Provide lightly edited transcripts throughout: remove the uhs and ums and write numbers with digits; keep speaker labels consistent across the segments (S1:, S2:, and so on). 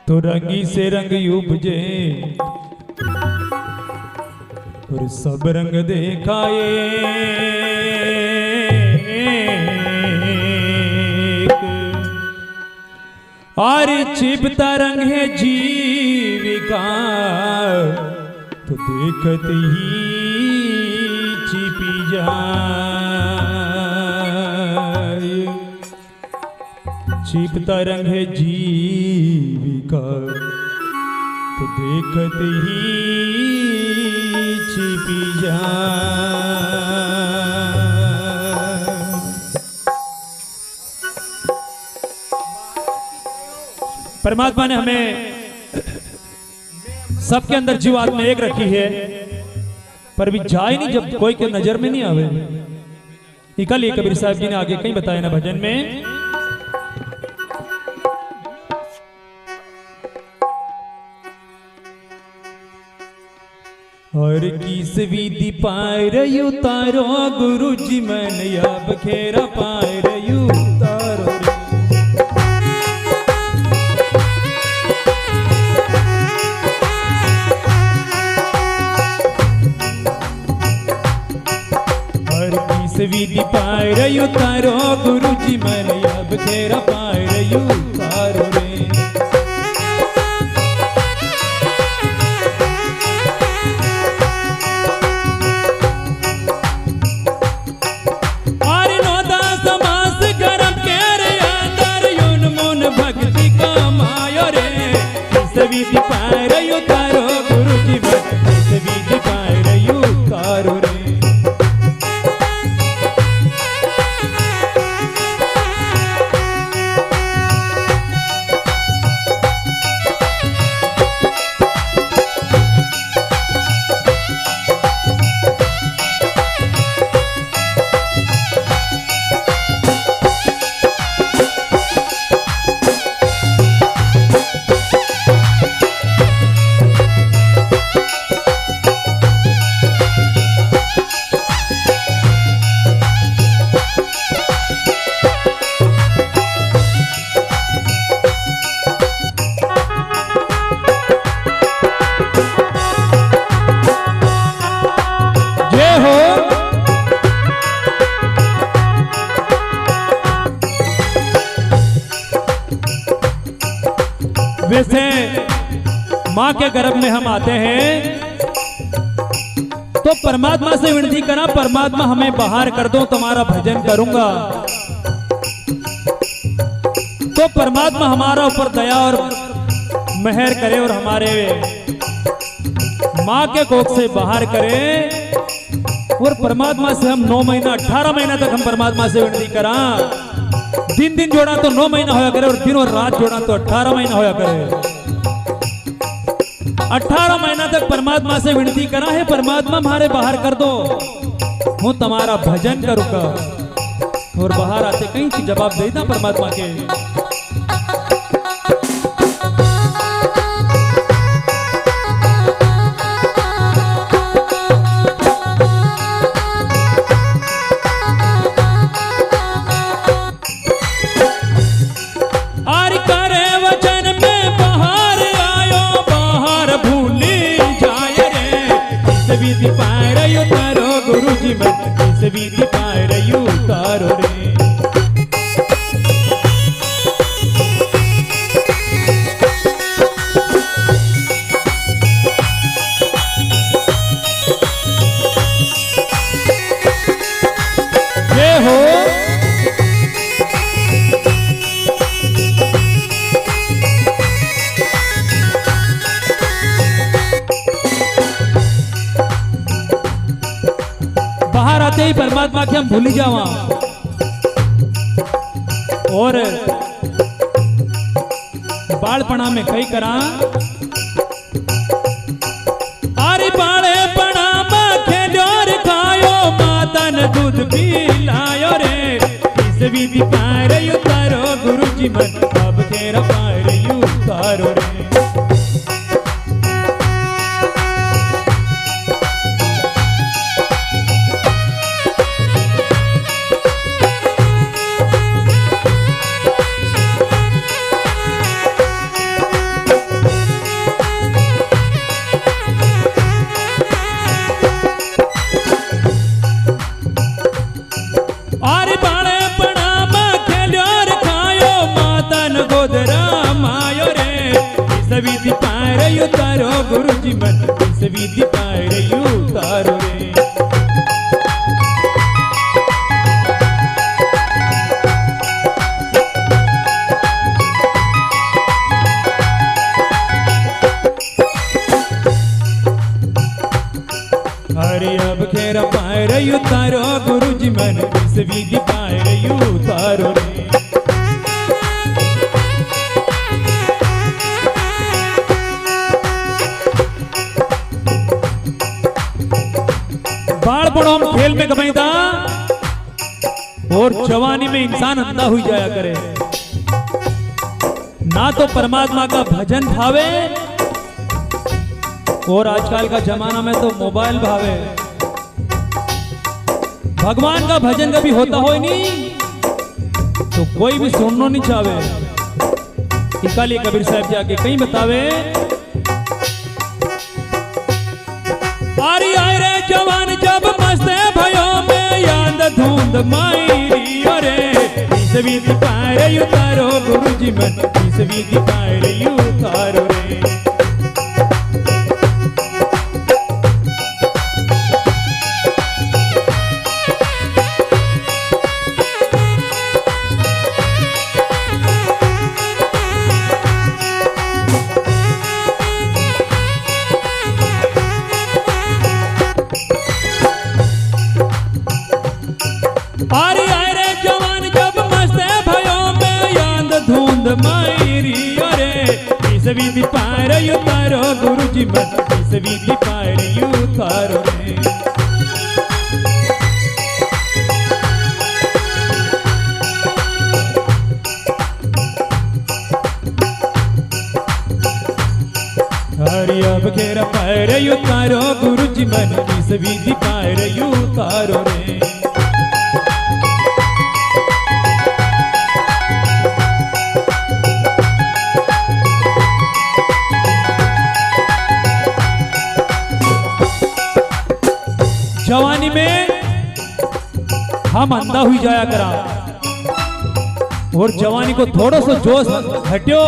S1: तो रंगी से रंग उपजे और सब रंग देखाए। और छिपता रंग है जीविका तो देखत ही छिपी जाए। छिपता रंग है जीविका तो देखत ही छिपी जाए। परमात्मा ने हमें सबके अंदर जीवात्मा एक रखी है, पर भी जाए नहीं जब कोई के नजर में नहीं आवे। निकलिए कबीर साहब जी ने आगे कहीं बताया ना भजन में, और किस विधि पाए रयु तारो गुरु जी मन अब खेरा पाए रयु तारो। विधि पाए रयु तारो गुरु जी मन अब खेरा पाए रयु तारो रे। आरे नोदा समास गरम के रे अंदर यून मुन भक्ति का मायो रे। इस विधि पाए रयु तारो गुरु जी मन इस विधि पाए रयु तारो रे। वैसे माँ के गर्भ में हम आते हैं तो परमात्मा से विनती करा, परमात्मा हमें बाहर कर दो, तुम्हारा भजन करूंगा। तो परमात्मा हमारा ऊपर दया और मेहर करे और हमारे माँ के कोख से बाहर करे। और परमात्मा से हम 9 महीना 18 महीना तक हम परमात्मा से विनती करा। दिन दिन जोड़ा तो 9 महीना होया करे और दिन और रात जोड़ा तो 18 महीना होया करे। 18 महीना तक परमात्मा से विनती करा है, परमात्मा हमारे बाहर कर दो, हूँ तुम्हारा भजन करूंगा। और बाहर आते कहीं जवाब देना परमात्मा के। विधि पाए रयु तारो गुरु जी मन इस विधि पाए रयु तारो रे। ये हो बाहर आते ही परमात्मा के हम भूल जावा। और बालपणा में कई करा, अरे बालपणा में खेलोर खायो माता ने दूध पिलायो रे। इस विधि पाए रयु तारो गुरु जी मन अब तेरा पाए रयु तारो रे। विधि पार उतारो गुरुजी मन इस विधि पार उतारो रे। अरे अब खेरा पार उतारो गुरुजी मन इस विधि पार उतारो रे। बालपण हम खेल में गवाईदा और जवानी में इंसान अंधा हुई जाया करे। ना तो परमात्मा का भजन भावे और आजकल का जमाना में तो मोबाइल भावे। भगवान का भजन कभी होता हो नहीं तो कोई भी सुनना नहीं चाहे। इकाली कबीर साहब जाके कहीं बतावे पारी आए रे जवान जब मस्ते भयो में याद धुंध मायरी अरे इस विधि पार उतारो गुरुजी मन इस विधि पार उतारो रे। पारी आए रे जवान जब मस्ते भयो में याद धुंध मायरी अरे इस विधि पार उतारो गुरुजी मन इस विधि पार उतारो रे। हरि अब खेरा पार उतारो गुरुजी मन इस विधि पार उतारो रे। जवानी में हम अंधा हुई जाया करा और जवानी को थोड़ा सा जोश हट्यो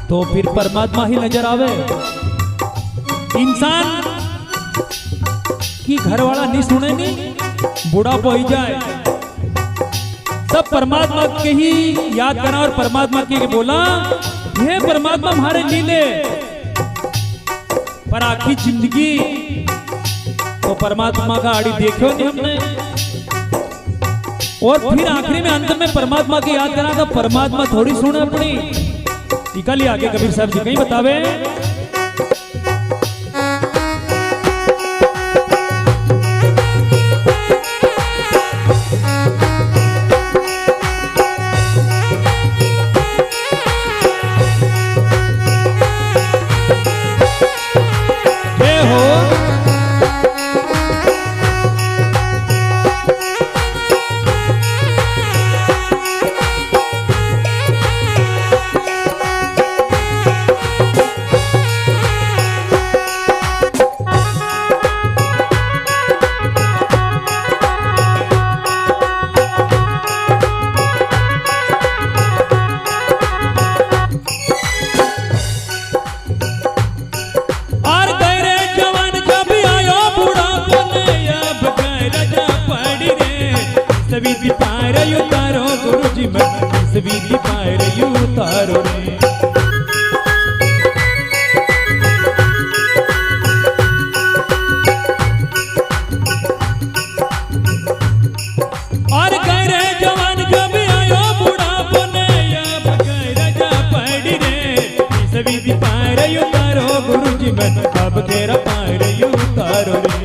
S1: तो फिर परमात्मा ही नजर आवे। इंसान की घर वाला नहीं सुने नहीं बुढ़ापा ही जाए तब परमात्मा के ही याद करना और परमात्मा के बोला हे परमात्मा हमारे लीले पर आखिरी जिंदगी तो परमात्मा का आड़ी देखो नहीं हमने और फिर आखिरी में अंत में परमात्मा की याद करा तो परमात्मा थोड़ी सुने अपनी। निकाली आगे कबीर साहब जी कहीं बतावे विधि पार उतारो गुरुजी मन इस विधि पार उतारो रे। और कह रे जवान जो भी आयो बुढ़ापो ने अब कह राजा पड़ी रे इस विधि पार उतारो गुरुजी मन अब तेरा पार उतारो रे।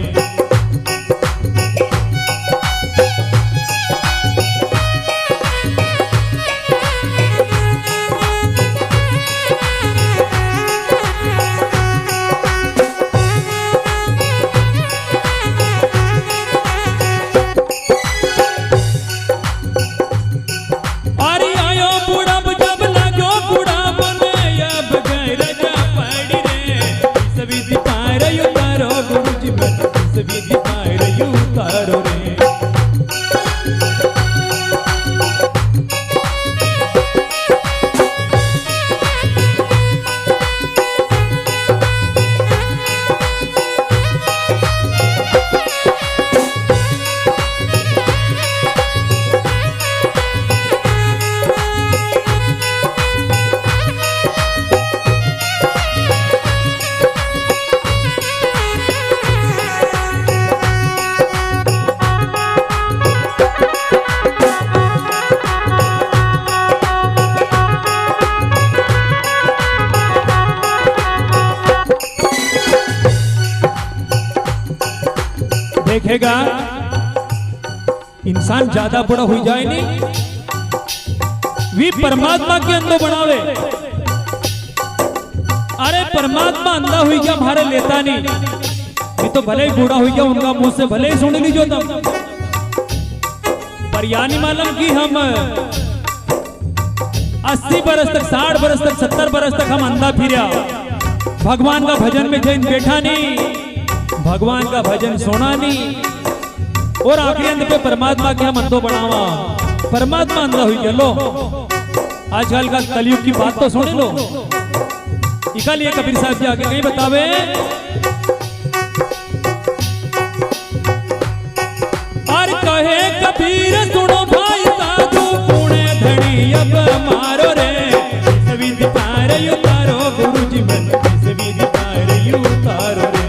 S1: विधि देखेगा इंसान ज्यादा बड़ा हो जाए नहीं, वी परमात्मा के अंदर बनावे। अरे परमात्मा अंधा हुई क्या हमारे लेता नहीं, ये तो भले ही बूढ़ा हुई क्या उनका मुंह से भले ही सुन लीजो तुम, पर यानी मालूम कि हम 80 बरस तक 60 बरस तक 70 बरस तक हम अंधा फिरा, भगवान का भजन में जैन बैठा नहीं, भगवान का भजन सुना नहीं, और आखिरी अंत पे परमात्मा के हम अंधो बनावा, परमात्मा अंधा हुई क्या। लो आजकल का कलयुग की बात तो सुन लो। इकल ये कबीर साहब जी आगे कहीं बतावे, और कहे कबीर सुनो भाई साधु पुणे धनी अब मारो रे, इस विधि पार उतारो गुरु जी मन, इस विधि पार उतारो रे।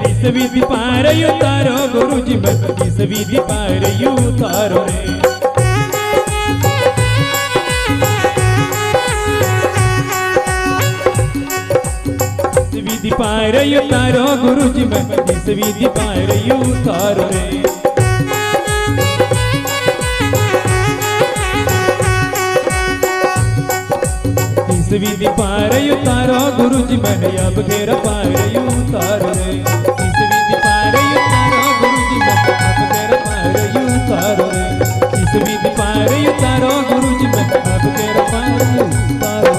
S1: इस विधि पार उतारो गुरु जी मन, इस विधि पार उतारो रे। इस विधि पार उतारो गुरु जी मन, इस विधि पार उतारो रे। इस विधि पार उतारो गुरु जी मन, अब घेर पार उतारो रे। इस विधि पार उतारो गुरु जी मन, अब घेर पार उतारो रे। इस विधि पार उतारो गुरु जी मन, अब घेर पार उतारो।